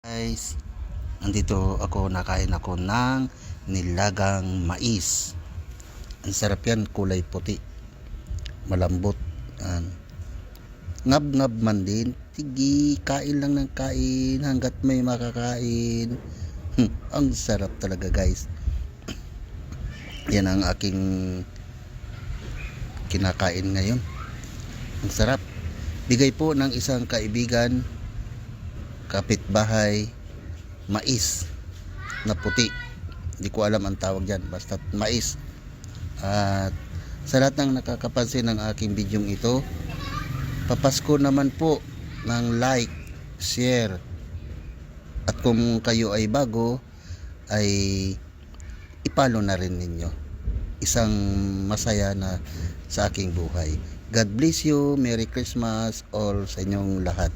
Guys, nandito ako, nakain ako ng nilagang mais. Ang sarap yan, kulay puti, malambot. Ngab-ngab man din, tigi kain lang ng kain hanggat may makakain. Ang sarap talaga guys. Yan ang aking kinakain ngayon. Ang sarap. Bigay po ng isang kaibigan, kapitbahay, mais na puti. Hindi ko alam ang tawag dyan, basta mais. At sa lahat ng nakakapansin ng aking bidyong ito, papasko naman po ng like, share, at kung kayo ay bago, ay ipalo na rin ninyo. Isang masaya na sa aking buhay. God bless you. Merry Christmas all sa inyong lahat.